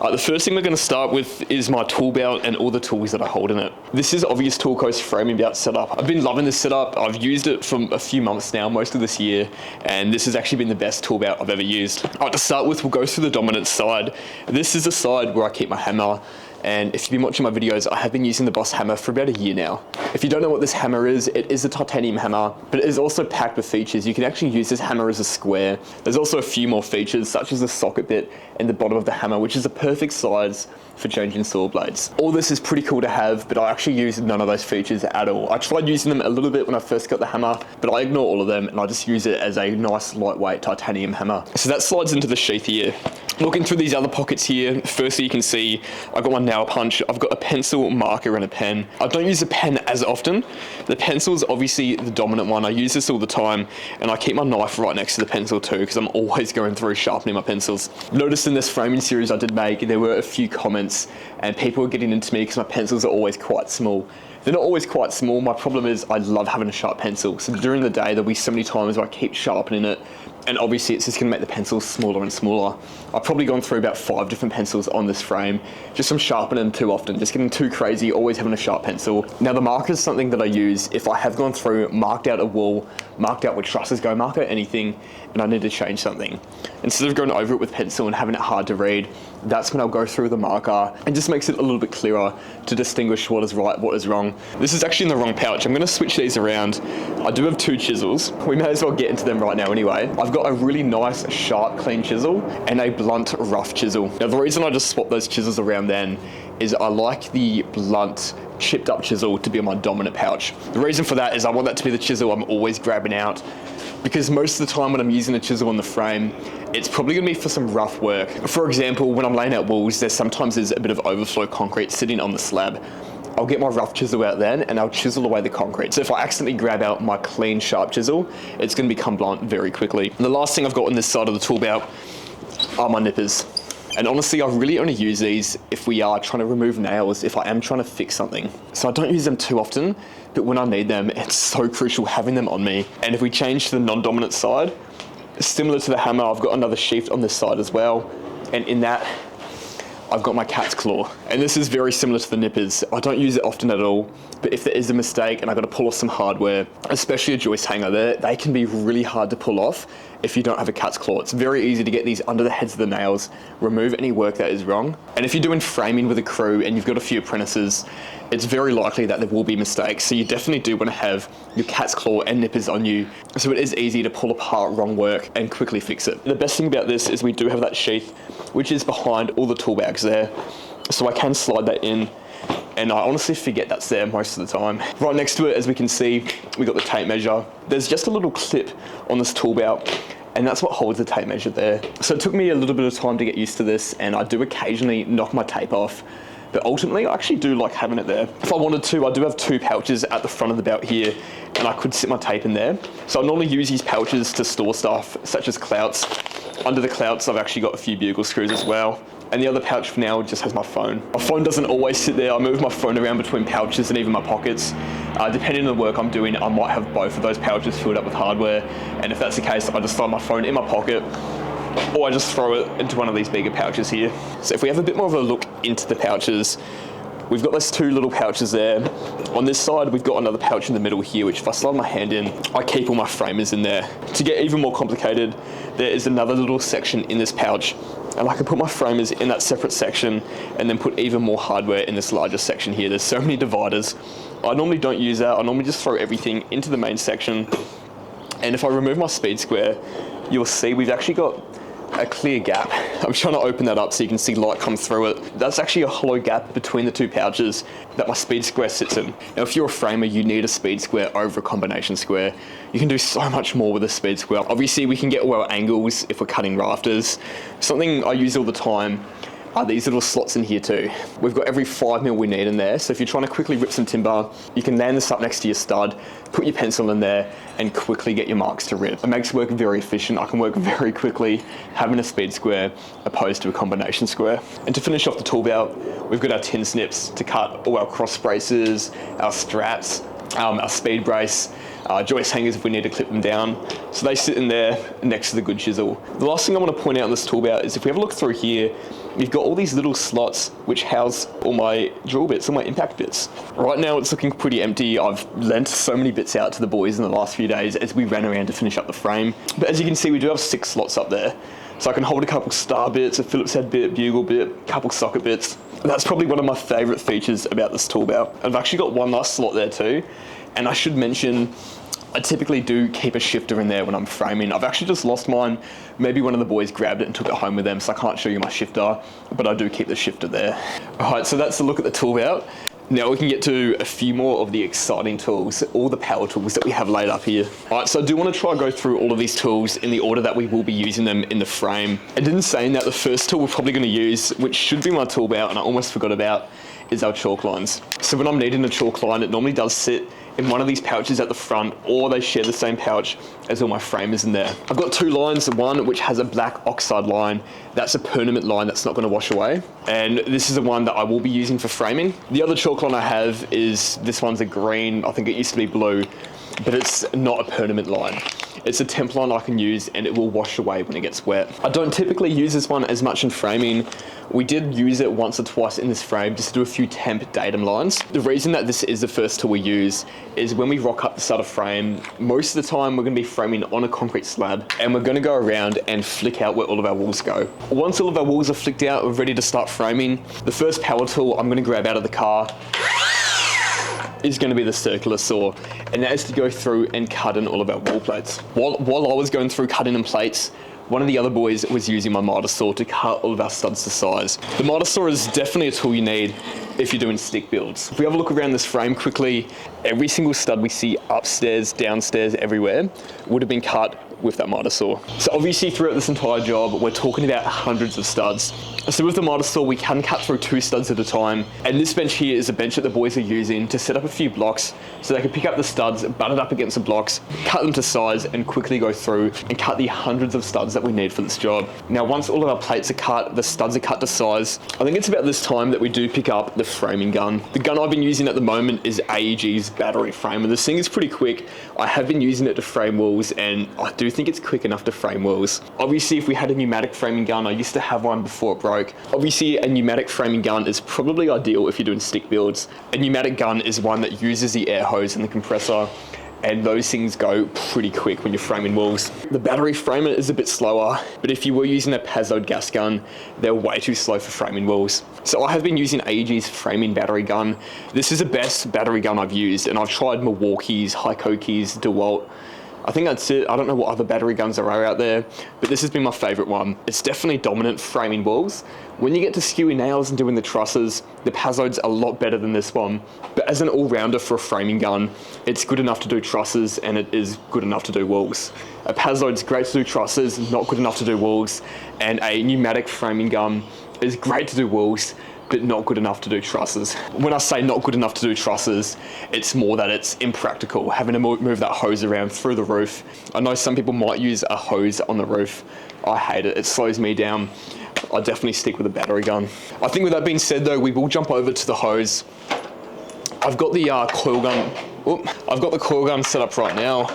The first thing we're going to start with is my tool belt and all the tools that I hold in it. This is Obvious Toolco's framing belt setup. I've been loving this setup. I've used it for a few months now, most of this year, and this has actually been the best tool belt I've ever used. To start with, we'll go through the dominant side. This is the side where I keep my hammer. And if you've been watching my videos, I have been using the Bosch hammer for about a year now. If you don't know what this hammer is, it is a titanium hammer, but it is also packed with features. You can actually use this hammer as a square. There's also a few more features, such as the socket bit in the bottom of the hammer, which is a perfect size for changing saw blades. All this is pretty cool to have, but I actually use none of those features at all. I tried using them a little bit when I first got the hammer, but I ignore all of them and I just use it as a nice lightweight titanium hammer. So that slides into the sheath here. Looking through these other pockets here, firstly you can see I've got my nail punch, I've got a pencil, marker and a pen. I don't use a pen as often. The pencil is obviously the dominant one. I use this all the time and I keep my knife right next to the pencil too because I'm always going through sharpening my pencils. Notice in this framing series I did make, there were a few comments and people were getting into me because my pencils are always quite small. They're not always quite small. My problem is I love having a sharp pencil. So during the day, there'll be so many times where I keep sharpening it. And obviously it's just gonna make the pencils smaller and smaller. I've probably gone through about 5 different pencils on this frame, just from sharpening them too often, just getting too crazy, always having a sharp pencil. Now the marker is something that I use if I have gone through, marked out a wall, marked out where trusses go, marked out anything, and I need to change something. Instead of going over it with pencil and having it hard to read, that's when I'll go through the marker and just makes it a little bit clearer to distinguish what is right, what is wrong. This is actually in the wrong pouch. I'm gonna switch these around. I do have 2 chisels. We may as well get into them right now anyway. I've got a really nice, sharp, clean chisel and a blunt, rough chisel. Now the reason I just swapped those chisels around then is I like the blunt, chipped up chisel to be on my dominant pouch. The reason for that is I want that to be the chisel I'm always grabbing out, because most of the time when I'm using a chisel on the frame, it's probably gonna be for some rough work. For example, when I'm laying out walls, there's a bit of overflow concrete sitting on the slab. I'll get my rough chisel out then and I'll chisel away the concrete. So if I accidentally grab out my clean, sharp chisel, it's gonna become blunt very quickly. And the last thing I've got on this side of the tool belt are my nippers. And honestly, I really only use these if we are trying to remove nails, if I am trying to fix something. So I don't use them too often, but when I need them, it's so crucial having them on me. And if we change to the non-dominant side, similar to the hammer, I've got another sheath on this side as well. And in that, I've got my cat's claw. And this is very similar to the nippers. I don't use it often at all, but if there is a mistake and I've got to pull off some hardware, especially a joist hanger, they can be really hard to pull off if you don't have a cat's claw. It's very easy to get these under the heads of the nails, remove any work that is wrong. And if you're doing framing with a crew and you've got a few apprentices, it's very likely that there will be mistakes. So you definitely do want to have your cat's claw and nippers on you, so it is easy to pull apart wrong work and quickly fix it. The best thing about this is we do have that sheath, which is behind all the tool bags there. So I can slide that in, and I honestly forget that's there most of the time. Right next to it, as we can see, we got the tape measure. There's just a little clip on this tool belt, and that's what holds the tape measure there. So it took me a little bit of time to get used to this, and I do occasionally knock my tape off, but ultimately I actually do like having it there. If I wanted to, I do have 2 pouches at the front of the belt here, and I could sit my tape in there. So I normally use these pouches to store stuff, such as clouts. Under the clouts, I've actually got a few bugle screws as well. And the other pouch for now just has my phone. My phone doesn't always sit there. I move my phone around between pouches and even my pockets. Depending on the work I'm doing, I might have both of those pouches filled up with hardware. And if that's the case, I just slide my phone in my pocket, or I just throw it into one of these bigger pouches here. So if we have a bit more of a look into the pouches, we've got those 2 little pouches there. On this side, we've got another pouch in the middle here, which if I slide my hand in, I keep all my framers in there. To get even more complicated, there is another little section in this pouch, and I can put my framers in that separate section and then put even more hardware in this larger section here. There's so many dividers. I normally don't use that. I normally just throw everything into the main section. And if I remove my speed square, you'll see we've actually got a clear gap. I'm trying to open that up so you can see light come through it. That's actually a hollow gap between the 2 pouches that my speed square sits in. Now, if you're a framer, you need a speed square over a combination square. You can do so much more with a speed square. Obviously, we can get all our angles if we're cutting rafters. Something I use all the time are these little slots in here too. We've got every 5mm we need in there, so if you're trying to quickly rip some timber, you can land this up next to your stud, put your pencil in there, and quickly get your marks to rip. It makes work very efficient. I can work very quickly having a speed square opposed to a combination square. And to finish off the tool belt, we've got our tin snips to cut all our cross braces, our straps, our speed brace, joist hangers if we need to clip them down. So they sit in there next to the good chisel. The last thing I want to point out in this tool belt is if we have a look through here, you've got all these little slots which house all my drill bits, all my impact bits. Right now it's looking pretty empty. I've lent so many bits out to the boys in the last few days as we ran around to finish up the frame. But as you can see, we do have 6 slots up there. So I can hold a couple star bits, a Phillips head bit, bugle bit, a couple socket bits. That's probably one of my favorite features about this tool belt. I've actually got one last slot there too. And I should mention, I typically do keep a shifter in there when I'm framing. I've actually just lost mine. Maybe one of the boys grabbed it and took it home with them, so I can't show you my shifter, but I do keep the shifter there. All right, so that's a look at the tool belt. Now we can get to a few more of the exciting tools, all the power tools that we have laid up here. All right, so I do want to try and go through all of these tools in the order that we will be using them in the frame. And in saying that, the first tool we're probably going to use, which should be my tool belt and I almost forgot about, is our chalk lines. So when I'm needing a chalk line, it normally does sit in one of these pouches at the front, or they share the same pouch as all my framers in there. I've got 2 lines, one which has a black oxide line. That's a permanent line that's not going to wash away. And this is the one that I will be using for framing. The other chalk line I have is, this one's a green, I think it used to be blue, but it's not a permanent line. It's a temp line I can use and it will wash away when it gets wet. I don't typically use this one as much in framing. We did use it once or twice in this frame just to do a few temp datum lines. The reason that this is the first tool we use is when we rock up the start of frame, most of the time we're going to be framing on a concrete slab and we're going to go around and flick out where all of our walls go. Once all of our walls are flicked out, we're ready to start framing. The first power tool I'm going to grab out of the car is going to be the circular saw, and that is to go through and cut in all of our wall plates. While I was going through cutting in plates, one of the other boys was using my miter saw to cut all of our studs to size. The miter saw is definitely a tool you need if you're doing stick builds. If we have a look around this frame quickly, every single stud we see upstairs, downstairs, everywhere would have been cut with that miter saw. So obviously throughout this entire job, we're talking about hundreds of studs. So with the miter saw, we can cut through 2 studs at a time. And this bench here is a bench that the boys are using to set up a few blocks so they can pick up the studs, butt it up against the blocks, cut them to size and quickly go through and cut the hundreds of studs that we need for this job. Now, once all of our plates are cut, the studs are cut to size, I think it's about this time that we do pick up the framing gun. The gun I've been using at the moment is AEG's battery frame, and this thing is pretty quick. I have been using it to frame walls and I do think it's quick enough to frame walls. Obviously, if we had a pneumatic framing gun, I used to have one before it broke. Obviously, a pneumatic framing gun is probably ideal if you're doing stick builds. A pneumatic gun is one that uses the air hose and the compressor, and those things go pretty quick when you're framing walls. The battery framer is a bit slower, but if you were using a Paslode gas gun, they're way too slow for framing walls. So I have been using AEG's framing battery gun. This is the best battery gun I've used, and I've tried Milwaukee's, Hikoki's, Dewalt. I think that's it. I don't know what other battery guns there are out there, but this has been my favorite one. It's definitely dominant framing walls. When you get to skewing nails and doing the trusses, the Paslode's a lot better than this one. But as an all-rounder for a framing gun, it's good enough to do trusses and it is good enough to do walls. A Paslode's great to do trusses, not good enough to do walls, and a pneumatic framing gun is great to do walls, but not good enough to do trusses. When I say not good enough to do trusses, it's more that it's impractical, having to move that hose around through the roof. I know some people might use a hose on the roof. I hate it, it slows me down. I definitely stick with a battery gun. I think with that being said though, we will jump over to the hose. I've got the coil gun, I've got the coil gun set up right now.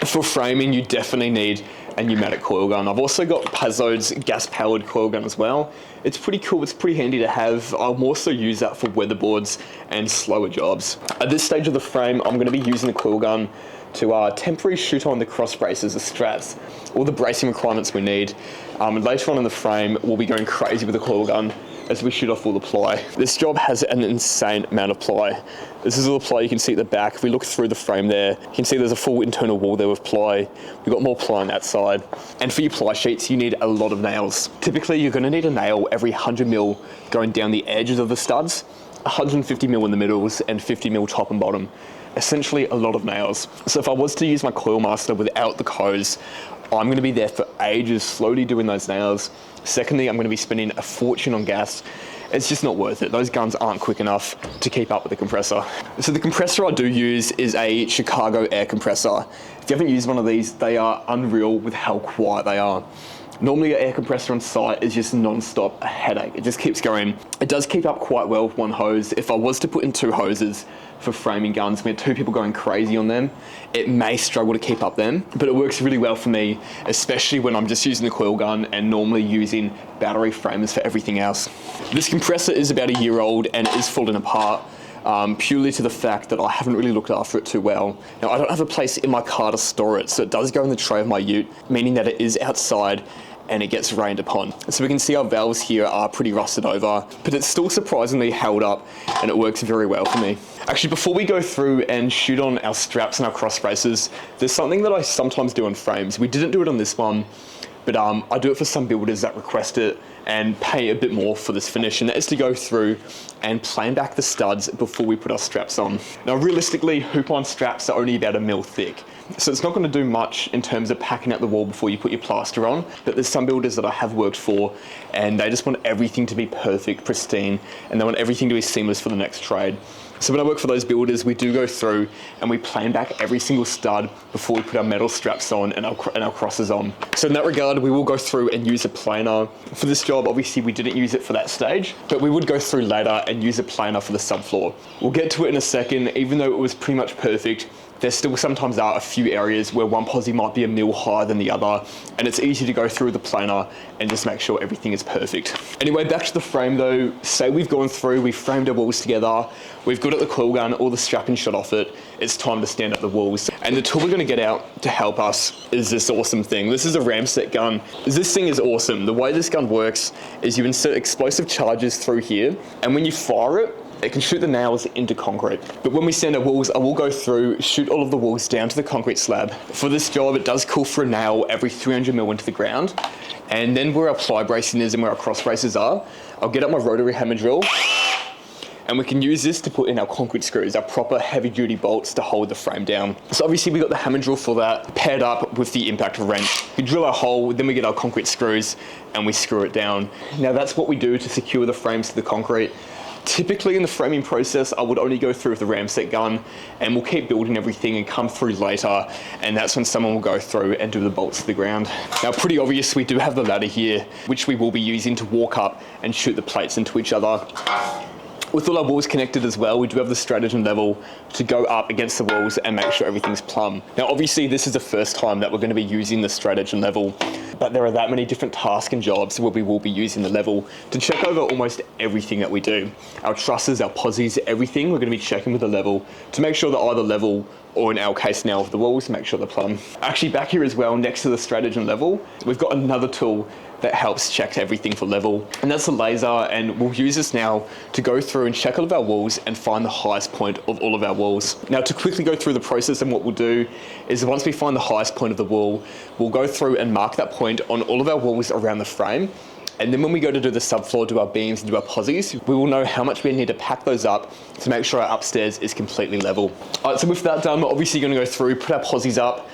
For framing, you definitely need a pneumatic coil gun. I've also got Paslode's gas-powered coil gun as well. It's pretty cool, it's pretty handy to have. I'll also use that for weatherboards and slower jobs. At this stage of the frame, I'm going to be using the coil gun to temporarily shoot on the cross braces, the straps, all the bracing requirements we need. Later on in the frame, we'll be going crazy with the coil gun as we shoot off all the ply. This job has an insane amount of ply. This is all the ply you can see at the back. If we look through the frame there, you can see there's a full internal wall there with ply. We've got more ply on that side. And for your ply sheets, you need a lot of nails. Typically, you're gonna need a nail every 100 mil going down the edges of the studs, 150 mil in the middles, and 50 mil top and bottom. Essentially a lot of nails. So if I was to use my Coil Master without the hose, I'm gonna be there for ages slowly doing those nails. Secondly, I'm gonna be spending a fortune on gas. It's just not worth it. Those guns aren't quick enough to keep up with the compressor. So the compressor I do use is a Chicago air compressor. If you haven't used one of these, they are unreal with how quiet they are. Normally an air compressor on site is just non-stop a headache. It just keeps going. It does keep up quite well with one hose. If I was to put in 2 hoses for framing guns, we had 2 people going crazy on them, it may struggle to keep up them, but it works really well for me, especially when I'm just using the coil gun and normally using battery framers for everything else. This compressor is about a year old and it is falling apart. Purely to the fact that I haven't really looked after it too well. Now, I don't have a place in my car to store it, so it does go in the tray of my ute, meaning that it is outside and it gets rained upon. So we can see our valves here are pretty rusted over, but it's still surprisingly held up and it works very well for me. Actually, before we go through and shoot on our straps and our cross braces, there's something that I sometimes do on frames. We didn't do it on this one, but I do it for some builders that request it and pay a bit more for this finish, and that is to go through and plane back the studs before we put our straps on. Now realistically, hoop-on straps are only about 1 mil thick, so it's not going to do much in terms of packing out the wall before you put your plaster on, but there's some builders that I have worked for and they just want everything to be perfect, pristine, and they want everything to be seamless for the next trade. So when I work for those builders, we do go through and we plane back every single stud before we put our metal straps on and our crosses on. So in that regard, we will go through and use a planer. For this job, obviously we didn't use it for that stage, but we would go through later and use a planer for the subfloor. We'll get to it in a second. Even though it was pretty much perfect, there still sometimes are a few areas where one posi might be 1 mil higher than the other, and it's easy to go through the planer and just make sure everything is perfect. Anyway, back to the frame though. Say we've gone through, we've framed our walls together, we've got at the coil gun, all the strapping shot off it, it's time to stand up the walls. And the tool we're gonna get out to help us is this awesome thing. This is a Ramset gun. This thing is awesome. The way this gun works is you insert explosive charges through here, and when you fire it, it can shoot the nails into concrete. But when we sand our walls, I will go through, shoot all of the walls down to the concrete slab. For this job, it does call for a nail every 300 mil into the ground. And then where our ply bracing is and where our cross braces are, I'll get out my rotary hammer drill, and we can use this to put in our concrete screws, our proper heavy duty bolts to hold the frame down. So obviously we got the hammer drill for that, paired up with the impact wrench. We drill our hole, then we get our concrete screws and we screw it down. Now that's what we do to secure the frames to the concrete. Typically in the framing process, I would only go through with the Ramset gun and we'll keep building everything and come through later, and that's when someone will go through and do the bolts to the ground. Now pretty obvious, we do have the ladder here, which we will be using to walk up and shoot the plates into each other. With all our walls connected as well, we do have the stratagem level to go up against the walls and make sure everything's plumb. Now obviously this is the first time that we're going to be using the stratagem level, but there are that many different tasks and jobs where we will be using the level to check over almost everything that we do. Our trusses, our posies, everything, we're going to be checking with the level to make sure that either level, or in our case now with the walls, make sure they're plumb. Actually back here as well, next to the stratagem level, we've got another tool that helps check everything for level, and that's a laser, and we'll use this now to go through and check all of our walls and find the highest point of all of our walls. Now to quickly go through the process, and what we'll do is once we find the highest point of the wall, we'll go through and mark that point on all of our walls around the frame. And then when we go to do the subfloor, do our beams and do our posies, we will know how much we need to pack those up to make sure our upstairs is completely level. All right, so with that done, we're obviously going to go through, put our posies up.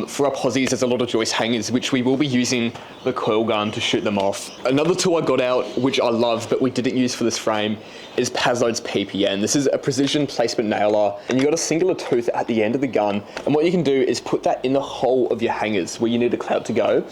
For our posies, there's a lot of joist hangers, which we will be using the coil gun to shoot them off. Another tool I got out, which I love, but we didn't use for this frame, is Paslode's PPN. This is a precision placement nailer, and you've got a singular tooth at the end of the gun. And what you can do is put that in the hole of your hangers where you need the clout to go,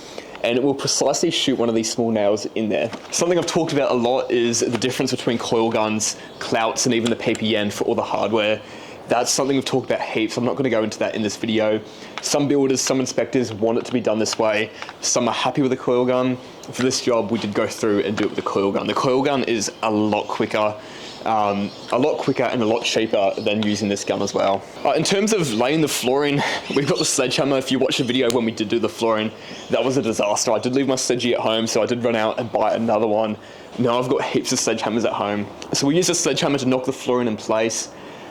and it will precisely shoot one of these small nails in there. Something I've talked about a lot is the difference between coil guns, clouts, and even the PPN for all the hardware. That's something we've talked about heaps. I'm not going to go into that in this video. Some builders, some inspectors want it to be done this way. Some are happy with the coil gun. For this job, we did go through and do it with the coil gun. The coil gun is a lot quicker and a lot cheaper than using this gun as well. In terms of laying the flooring, we've got the sledgehammer. If you watch the video when we did do the flooring, that was a disaster. I did leave my sledgie at home, so I did run out and buy another one. Now I've got heaps of sledgehammers at home. So we use a sledgehammer to knock the flooring in place.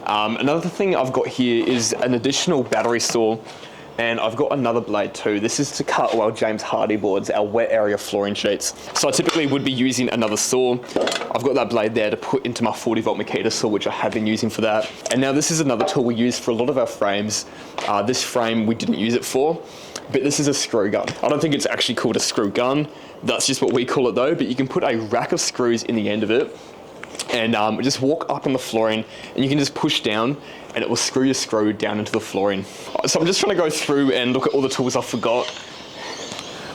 Another thing I've got here is an additional battery saw, and I've got another blade too. This is to cut our James Hardy boards, our wet area flooring sheets. So I typically would be using another saw. I've got that blade there to put into my 40-volt Makita saw, which I have been using for that. And now this is another tool we use for a lot of our frames. This frame we didn't use it for, but this is a screw gun. I don't think it's actually called a screw gun. That's just what we call it though, but you can put a rack of screws in the end of it, and just walk up on the flooring, and you can just push down and it will screw your screw down into the flooring. So I'm just trying to go through and look at all the tools I forgot.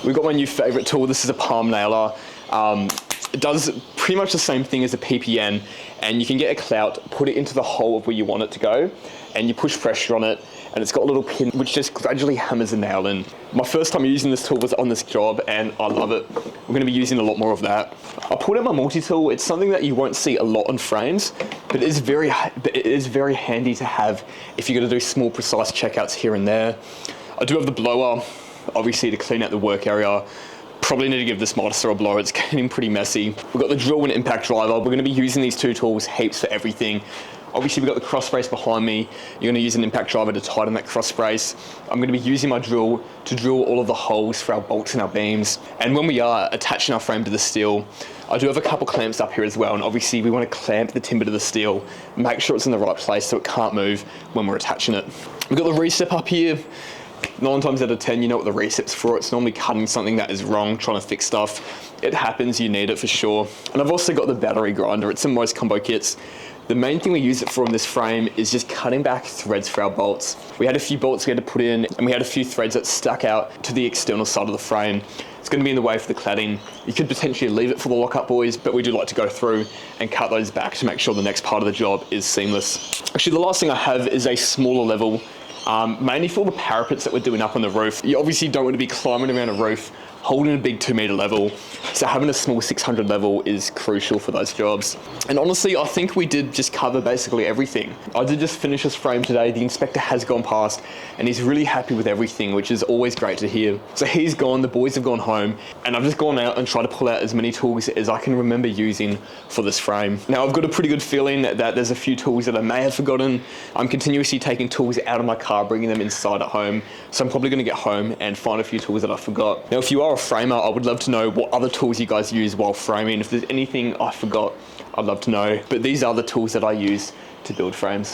We've got my new favorite tool. This is a palm nailer. It does pretty much the same thing as a PPN, and you can get a clout, put it into the hole of where you want it to go, and you push pressure on it, and it's got a little pin which just gradually hammers a nail in. My first time using this tool was on this job, and I love it. We're gonna be using a lot more of that. I pulled out my multi-tool. It's something that you won't see a lot on frames, but it is very handy to have if you're gonna do small, precise checkouts here and there. I do have the blower, obviously, to clean out the work area. Probably need to give this mortise saw a blow. It's getting pretty messy. We've got the drill and impact driver. We're gonna be using these two tools heaps for everything. Obviously, we've got the cross brace behind me. You're gonna use an impact driver to tighten that cross brace. I'm gonna be using my drill to drill all of the holes for our bolts and our beams. And when we are attaching our frame to the steel, I do have a couple clamps up here as well. And obviously we wanna clamp the timber to the steel, make sure it's in the right place so it can't move when we're attaching it. We've got the recip up here. 9 times out of 10, you know what the recep's for. It's normally cutting something that is wrong, trying to fix stuff. It happens, you need it for sure. And I've also got the battery grinder. It's in most combo kits. The main thing we use it for on this frame is just cutting back threads for our bolts. We had a few bolts we had to put in, and we had a few threads that stuck out to the external side of the frame. It's going to be in the way for the cladding. You could potentially leave it for the lockup boys, but we do like to go through and cut those back to make sure the next part of the job is seamless. Actually, the last thing I have is a smaller level, mainly for the parapets that we're doing up on the roof. You obviously don't want to be climbing around a roof holding a big 2-meter level, so having a small 600 level is crucial for those jobs. And honestly, I think we did just cover basically everything. I did just finish this frame today. The inspector has gone past and he's really happy with everything, which is always great to hear. So he's gone, the boys have gone home, and I've just gone out and tried to pull out as many tools as I can remember using for this frame. Now, I've got a pretty good feeling that there's a few tools that I may have forgotten. I'm continuously taking tools out of my car, bringing them inside at home. So I'm probably gonna get home and find a few tools that I forgot. Now, if you are a framer, I would love to know what other tools you guys use while framing. If there's anything I forgot, I'd love to know. But these are the tools that I use to build frames.